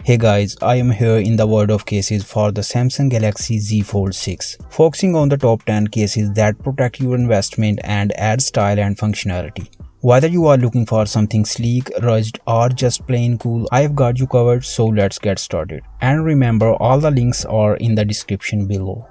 Hey guys, I am here in the world of cases for the Samsung Galaxy Z Fold 6, focusing on the top 10 cases that protect your investment and add style and functionality. Whether you are looking for something sleek, rugged, or just plain cool, I have got you covered, so let's get started. And remember, all the links are in the description below.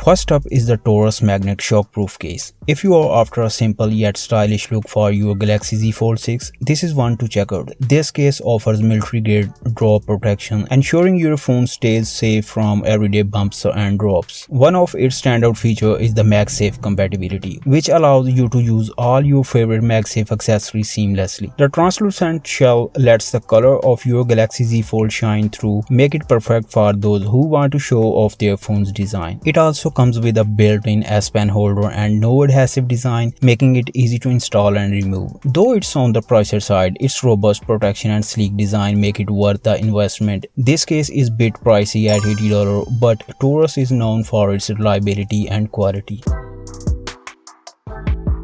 First up is the TORRAS magnet shockproof case. If you are after a simple yet stylish look for your Galaxy Z Fold 6, this is one to check out. This case offers military-grade drop protection, ensuring your phone stays safe from everyday bumps and drops. One of its standout features is the MagSafe compatibility, which allows you to use all your favorite MagSafe accessories seamlessly. The translucent shell lets the color of your Galaxy Z Fold shine through, make it perfect for those who want to show off their phone's design. It also comes with a built-in S Pen holder and no adhesive design, making it easy to install and remove. Though it's on the pricier side, its robust protection and sleek design make it worth the investment. This case is a bit pricey at $80, but TORRAS is known for its reliability and quality.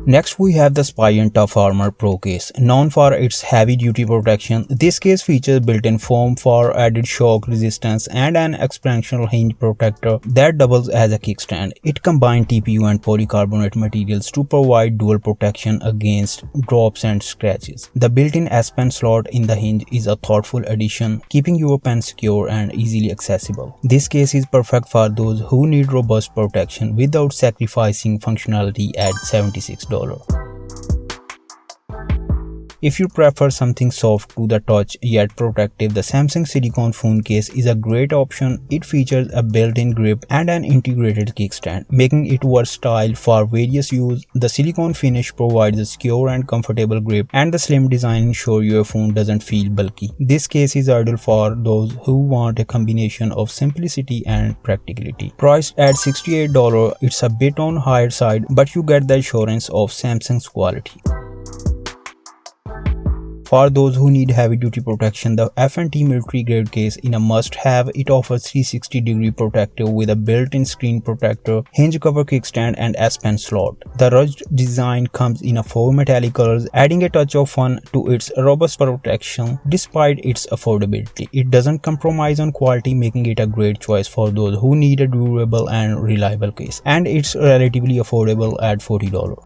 Next, we have the Spigen Tough Armor Pro case. Known for its heavy-duty protection, this case features built-in foam for added shock resistance and an expansional hinge protector that doubles as a kickstand. It combines TPU and polycarbonate materials to provide dual protection against drops and scratches. The built-in S Pen slot in the hinge is a thoughtful addition, keeping your pen secure and easily accessible. This case is perfect for those who need robust protection without sacrificing functionality at $76. If you prefer something soft to the touch yet protective, the Samsung Silicone phone case is a great option. It features a built-in grip and an integrated kickstand, making it versatile for various use. The silicone finish provides a secure and comfortable grip, and the slim design ensures your phone doesn't feel bulky. This case is ideal for those who want a combination of simplicity and practicality. Priced at $68, it's a bit on higher side, but you get the assurance of Samsung's quality. For those who need heavy-duty protection, the FNT military grade case is a must-have. It offers 360-degree protective with a built-in screen protector, hinge cover kickstand, and S Pen slot. The rugged design comes in four metallic colors, adding a touch of fun to its robust protection. Despite its affordability, it doesn't compromise on quality, making it a great choice for those who need a durable and reliable case. And it's relatively affordable at $40.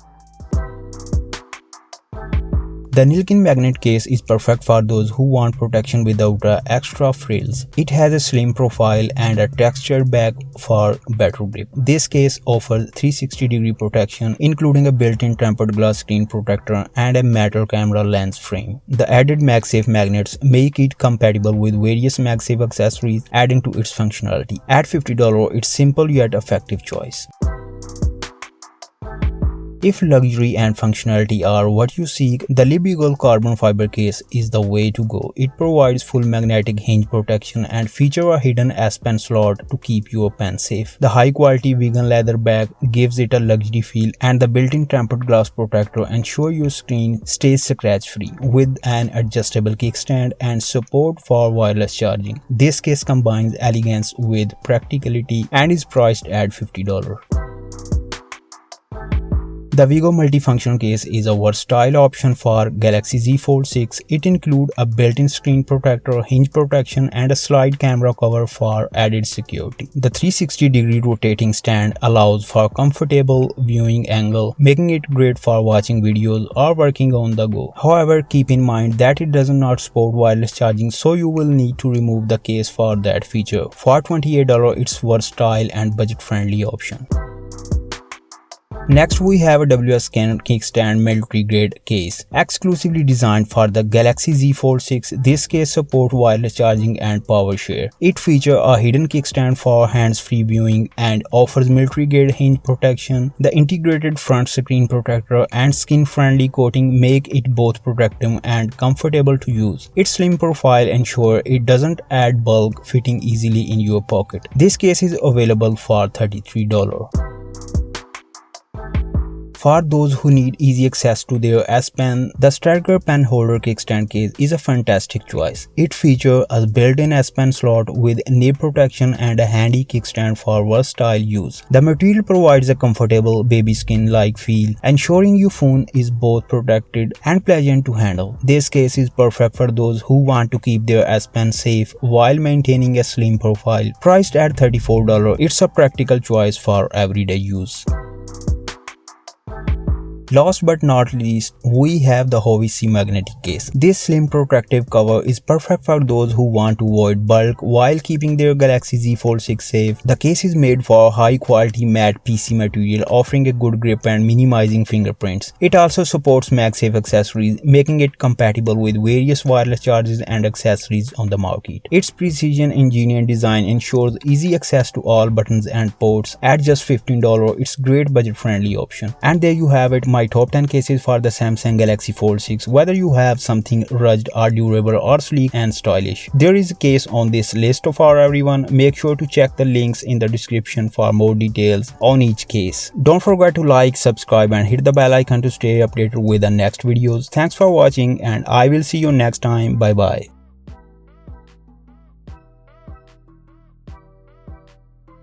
The Nillkin magnet case is perfect for those who want protection without extra frills. It has a slim profile and a textured back for better grip. This case offers 360-degree protection, including a built-in tempered glass screen protector and a metal camera lens frame. The added MagSafe magnets make it compatible with various MagSafe accessories, adding to its functionality. At $50, it's simple yet effective choice. If luxury and functionality are what you seek, the Libeagle carbon fiber case is the way to go. It provides full magnetic hinge protection and features a hidden S Pen slot to keep your pen safe. The high-quality vegan leather bag gives it a luxury feel, and the built-in tempered glass protector ensures your screen stays scratch-free with an adjustable kickstand and support for wireless charging. This case combines elegance with practicality and is priced at $50. The VEGO multifunction case is a versatile option for Galaxy Z Fold 6. It includes a built-in screen protector, hinge protection, and a slide camera cover for added security. The 360-degree rotating stand allows for comfortable viewing angle, making it great for watching videos or working on the go. However, keep in mind that it does not support wireless charging, so you will need to remove the case for that feature. For $28, it's versatile and budget-friendly option. Next, we have a WSKEN kickstand military grade case. Exclusively designed for the Galaxy Z Fold 6, this case supports wireless charging and power share. It features a hidden kickstand for hands-free viewing and offers military grade hinge protection. The integrated front screen protector and skin-friendly coating make it both protective and comfortable to use. Its slim profile ensures it doesn't add bulk, fitting easily in your pocket. This case is available for $33. For those who need easy access to their S Pen, the STERKER pen holder kickstand case is a fantastic choice. It features a built-in S Pen slot with nib protection and a handy kickstand for versatile use. The material provides a comfortable baby skin-like feel, ensuring your phone is both protected and pleasant to handle. This case is perfect for those who want to keep their S Pen safe while maintaining a slim profile. Priced at $34, it's a practical choice for everyday use. Last but not least, we have the Hovisi magnetic case. This slim protective cover is perfect for those who want to avoid bulk while keeping their Galaxy Z Fold 6 safe. The case is made for high quality matte PC material, offering a good grip and minimizing fingerprints. It also supports MagSafe accessories, making it compatible with various wireless chargers and accessories on the market. Its precision engineered design ensures easy access to all buttons and ports. At just $15, it's a great budget friendly option. And there you have it, my top 10 cases for the Samsung Galaxy Fold 6. Whether you have something rugged or durable or sleek and stylish, there is a case on this list for everyone. Make sure to check the links in the description for more details on each case. Don't forget to like, subscribe and hit the bell icon to stay updated with the next videos. Thanks for watching and I will see you next time. Bye bye.